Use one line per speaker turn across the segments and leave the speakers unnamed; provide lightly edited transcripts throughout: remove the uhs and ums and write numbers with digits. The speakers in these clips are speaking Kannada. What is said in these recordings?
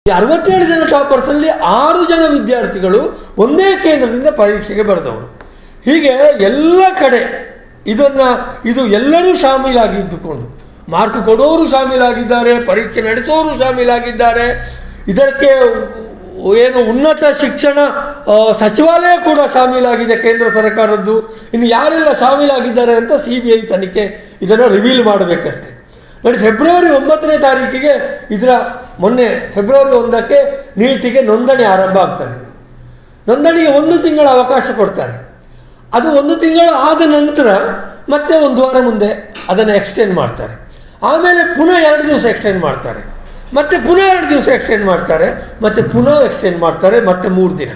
ಈ 67 ಜನ ಟಾಪರ್ಸಲ್ಲಿ 6 ಜನ ವಿದ್ಯಾರ್ಥಿಗಳು ಒಂದೇ ಕೇಂದ್ರದಿಂದ ಪರೀಕ್ಷೆಗೆ ಬರೆದವರು. ಹೀಗೆ ಎಲ್ಲ ಕಡೆ ಇದು ಎಲ್ಲರೂ ಶಾಮೀಲಾಗಿದ್ದುಕೊಂಡು ಮಾರ್ಕ್ ಕೊಡೋರು ಶಾಮೀಲಾಗಿದ್ದಾರೆ, ಪರೀಕ್ಷೆ ನಡೆಸೋರು ಶಾಮೀಲಾಗಿದ್ದಾರೆ. ಇದಕ್ಕೆ ಏನು ಉನ್ನತ ಶಿಕ್ಷಣ ಸಚಿವಾಲಯ ಕೂಡ ಶಾಮೀಲಾಗಿದೆ ಕೇಂದ್ರ ಸರ್ಕಾರದ್ದು. ಇನ್ನು ಯಾರೆಲ್ಲ ಶಾಮೀಲಾಗಿದ್ದಾರೆ ಅಂತ CBI ತನಿಖೆ ಇದನ್ನು ರಿವೀಲ್ ಮಾಡಬೇಕಷ್ಟೆ. ನೋಡಿ, ಫೆಬ್ರವರಿ 9ನೇ ತಾರೀಕಿಗೆ ಮೊನ್ನೆ ಫೆಬ್ರವರಿ 1ಕ್ಕೆ ನೀಟಿಗೆ ನೋಂದಣಿ ಆರಂಭ ಆಗ್ತದೆ. ನೋಂದಣಿಗೆ 1 ತಿಂಗಳ ಅವಕಾಶ ಕೊಡ್ತಾರೆ. ಅದು 1 ತಿಂಗಳು ಆದ ನಂತರ ಮತ್ತೆ 1 ವಾರ ಮುಂದೆ ಅದನ್ನು ಎಕ್ಸ್ಟೆಂಡ್ ಮಾಡ್ತಾರೆ. ಆಮೇಲೆ ಪುನಃ 2 ದಿವಸ ಎಕ್ಸ್ಟೆಂಡ್ ಮಾಡ್ತಾರೆ, ಮತ್ತೆ ಪುನಃ 2 ದಿವಸ ಎಕ್ಸ್ಟೆಂಡ್ ಮಾಡ್ತಾರೆ, ಮತ್ತೆ ಪುನಃ ಎಕ್ಸ್ಟೆಂಡ್ ಮಾಡ್ತಾರೆ, ಮತ್ತೆ 3 ದಿನ.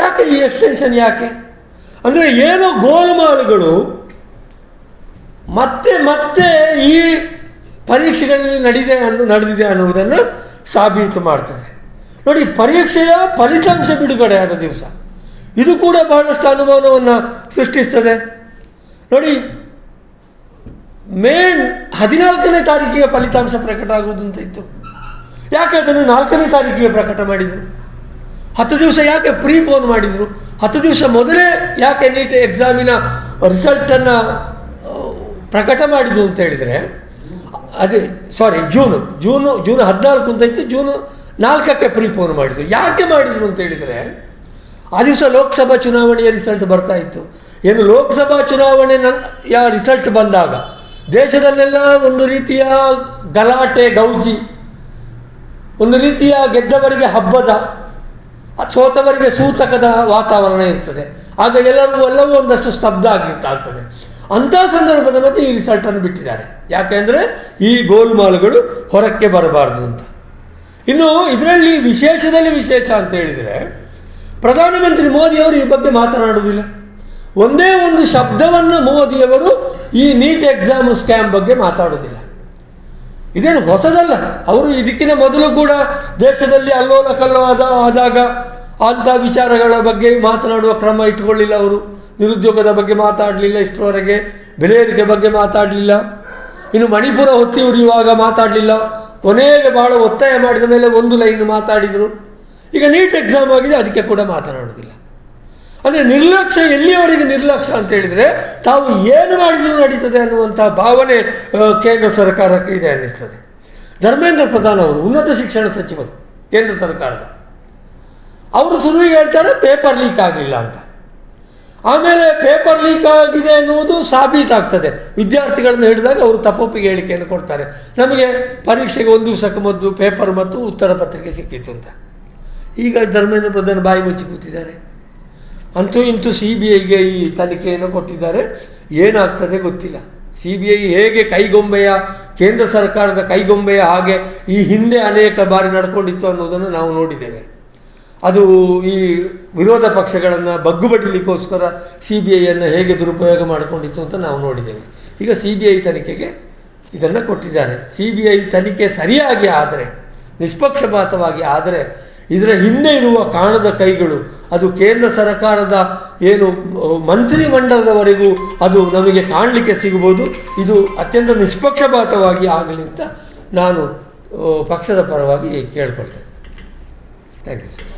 ಯಾಕೆ ಈ ಎಕ್ಸ್ಟೆನ್ಷನ್? ಯಾಕೆ ಅಂದರೆ ಏನೋ ಗೋಲಮಾಲುಗಳು ಮತ್ತೆ ಮತ್ತೆ ಈ ಪರೀಕ್ಷೆಗಳಲ್ಲಿ ನಡೆದಿದೆ ಅನ್ನುವುದನ್ನು ಸಾಬೀತು ಮಾಡ್ತದೆ. ನೋಡಿ, ಪರೀಕ್ಷೆಯ ಫಲಿತಾಂಶ ಬಿಡುಗಡೆ ಆದ ದಿವಸ ಇದು ಕೂಡ ಬಹಳಷ್ಟು ಅನುಮಾನವನ್ನು ಸೃಷ್ಟಿಸ್ತದೆ. ನೋಡಿ, ಮೇ 14ನೇ ತಾರೀಕಿಗೆ ಫಲಿತಾಂಶ ಪ್ರಕಟ ಆಗುವುದು ಅಂತ ಇತ್ತು. ಯಾಕೆ ಅದನ್ನು 4ನೇ ತಾರೀಕಿಗೆ ಪ್ರಕಟ ಮಾಡಿದರು? 10 ದಿವಸ ಯಾಕೆ ಪ್ರೀಪೋನ್ ಮಾಡಿದರು? 10 ದಿವಸ ಮೊದಲೇ ಯಾಕೆ ನೀಟ್ ಎಕ್ಸಾಮಿನ ರಿಸಲ್ಟನ್ನು ಪ್ರಕಟ ಮಾಡಿದ್ರು ಅಂತ ಹೇಳಿದರೆ, ಅದೇ ಜೂನ್ 14 ಅಂತ ಇತ್ತು, ಜೂನ್ 4ಕ್ಕೆ ಪ್ರೀಪೋನ್ ಮಾಡಿದರು. ಯಾಕೆ ಮಾಡಿದರು ಅಂತ ಹೇಳಿದರೆ, ಆ ದಿವಸ ಲೋಕಸಭಾ ಚುನಾವಣೆಯ ರಿಸಲ್ಟ್ ಬರ್ತಾ ಇತ್ತು. ಏನು ಲೋಕಸಭಾ ಚುನಾವಣೆಯ ರಿಸಲ್ಟ್ ಬಂದಾಗ ದೇಶದಲ್ಲೆಲ್ಲ ಒಂದು ರೀತಿಯ ಗಲಾಟೆ, ಗೌಜಿ, ಒಂದು ರೀತಿಯ ಗೆದ್ದವರಿಗೆ ಹಬ್ಬದ, ಸೋತವರಿಗೆ ಸೂತಕದ ವಾತಾವರಣ ಇರ್ತದೆ. ಆಗ ಎಲ್ಲವೂ ಒಂದಷ್ಟು ಸ್ತಬ್ಧ ಆಗ್ತದೆ. ಅಂಥ ಸಂದರ್ಭದ ಮಧ್ಯೆ ಈ ರಿಸಲ್ಟನ್ನು ಬಿಟ್ಟಿದ್ದಾರೆ. ಯಾಕೆಂದರೆ ಈ ಗೋಲ್ಮಾಲುಗಳು ಹೊರಕ್ಕೆ ಬರಬಾರ್ದು ಅಂತ. ಇನ್ನು ಇದರಲ್ಲಿ ವಿಶೇಷದಲ್ಲಿ ವಿಶೇಷ ಅಂತ ಹೇಳಿದರೆ, ಪ್ರಧಾನಮಂತ್ರಿ ಮೋದಿಯವರು ಈ ಬಗ್ಗೆ ಮಾತನಾಡುವುದಿಲ್ಲ. ಒಂದೇ ಒಂದು ಶಬ್ದವನ್ನು ಮೋದಿಯವರು ಈ ನೀಟ್ ಎಕ್ಸಾಮ್ ಸ್ಕ್ಯಾಮ್ ಬಗ್ಗೆ ಮಾತಾಡುವುದಿಲ್ಲ. ಇದೇನು ಹೊಸದಲ್ಲ. ಅವರು ಇದಕ್ಕಿಂತ ಮೊದಲು ಕೂಡ ದೇಶದಲ್ಲಿ ಅಲ್ಲೋಲ ಕಲ್ಲೋಲ ಆದಾಗ ಅಂಥ ವಿಚಾರಗಳ ಬಗ್ಗೆ ಮಾತನಾಡುವ ಕ್ರಮ ಇಟ್ಟುಕೊಳ್ಳಿಲ್ಲ. ಅವರು ನಿರುದ್ಯೋಗದ ಬಗ್ಗೆ ಮಾತಾಡಲಿಲ್ಲ, ಇಷ್ಟರವರೆಗೆ ಬೆಲೆ ಏರಿಕೆ ಬಗ್ಗೆ ಮಾತಾಡಲಿಲ್ಲ, ಇನ್ನು ಮಣಿಪುರ ಹೊತ್ತಿ ಉರಿಯುವಾಗ ಮಾತಾಡಲಿಲ್ಲ. ಕೊನೆಗೆ ಬಹಳ ಒತ್ತಾಯ ಮಾಡಿದ ಮೇಲೆ 1 ಲೈನ್ ಮಾತಾಡಿದರು. ಈಗ ನೀಟ್ ಎಕ್ಸಾಮ್ ಆಗಿದೆ, ಅದಕ್ಕೆ ಕೂಡ ಮಾತನಾಡುವುದಿಲ್ಲ. ಅಂದರೆ ನಿರ್ಲಕ್ಷ್ಯ, ಎಲ್ಲಿಯವರೆಗೆ ನಿರ್ಲಕ್ಷ್ಯ ಅಂತ ಹೇಳಿದರೆ ತಾವು ಏನು ಮಾಡಿದರೂ ನಡೀತದೆ ಅನ್ನುವಂಥ ಭಾವನೆ ಕೇಂದ್ರ ಸರ್ಕಾರಕ್ಕೆ ಇದೆ ಅನ್ನಿಸ್ತದೆ. ಧರ್ಮೇಂದ್ರ ಪ್ರಧಾನ್ ಅವರು ಉನ್ನತ ಶಿಕ್ಷಣ ಸಚಿವರು ಕೇಂದ್ರ ಸರ್ಕಾರದ, ಅವರು ಶುರುವಿಗೆ ಹೇಳ್ತಾರೆ ಪೇಪರ್ ಲೀಕ್ ಆಗಲಿಲ್ಲ ಅಂತ. ಆಮೇಲೆ ಪೇಪರ್ ಲೀಕ್ ಆಗಿದೆ ಅನ್ನುವುದು ಸಾಬೀತಾಗ್ತದೆ. ವಿದ್ಯಾರ್ಥಿಗಳನ್ನು ಹಿಡಿದಾಗ ಅವರು ತಪ್ಪೊಪ್ಪಿಗೆ ಹೇಳಿಕೆಯನ್ನು ಕೊಡ್ತಾರೆ, ನಮಗೆ ಪರೀಕ್ಷೆಗೆ 1 ದಿವಸಕ್ಕೆ ಮೊದಲು ಪೇಪರ್ ಮತ್ತು ಉತ್ತರ ಪತ್ರಿಕೆ ಸಿಕ್ಕಿತ್ತು ಅಂತ. ಈಗ ಧರ್ಮೇಂದ್ರ ಪ್ರಧಾನ್ ಬಾಯಿ ಮುಚ್ಚಿ ಕೂತಿದ್ದಾರೆ. ಅಂತೂ ಇಂತೂ CBIಗೆ ಈ ತನಿಖೆಯನ್ನು ಕೊಟ್ಟಿದ್ದಾರೆ. ಏನಾಗ್ತದೆ ಗೊತ್ತಿಲ್ಲ. CBI ಹೇಗೆ ಕೈಗೊಂಬೆಯ, ಕೇಂದ್ರ ಸರ್ಕಾರದ ಕೈಗೊಂಬೆಯ ಹಾಗೆ ಈ ಹಿಂದೆ ಅನೇಕ ಬಾರಿ ನಡ್ಕೊಂಡಿತ್ತು ಅನ್ನೋದನ್ನು ನಾವು ನೋಡಿದ್ದೇವೆ. ಅದು ಈ ವಿರೋಧ ಪಕ್ಷಗಳನ್ನು ಬಗ್ಗುಬಡಿಲಿಕ್ಕೋಸ್ಕರ CBIಯನ್ನು ಹೇಗೆ ದುರುಪಯೋಗ ಮಾಡಿಕೊಂಡಿತ್ತು ಅಂತ ನಾವು ನೋಡಿದ್ದೇವೆ. ಈಗ CBI ತನಿಖೆಗೆ ಇದನ್ನು ಕೊಟ್ಟಿದ್ದಾರೆ. CBI ತನಿಖೆ ಸರಿಯಾಗಿ ಆದರೆ, ನಿಷ್ಪಕ್ಷಪಾತವಾಗಿ ಆದರೆ, ಇದರ ಹಿಂದೆ ಇರುವ ಕಾಣದ ಕೈಗಳು, ಅದು ಕೇಂದ್ರ ಸರ್ಕಾರದ ಏನು ಮಂತ್ರಿಮಂಡಲದವರೆಗೂ ಅದು ನಮಗೆ ಕಾಣಲಿಕ್ಕೆ ಸಿಗಬಹುದು. ಇದು ಅತ್ಯಂತ ನಿಷ್ಪಕ್ಷಪಾತವಾಗಿ ಆಗಲಿ ಅಂತ ನಾನು ಪಕ್ಷದ ಪರವಾಗಿ ಕೇಳ್ಕೊಳ್ತೇನೆ. Thank you sir.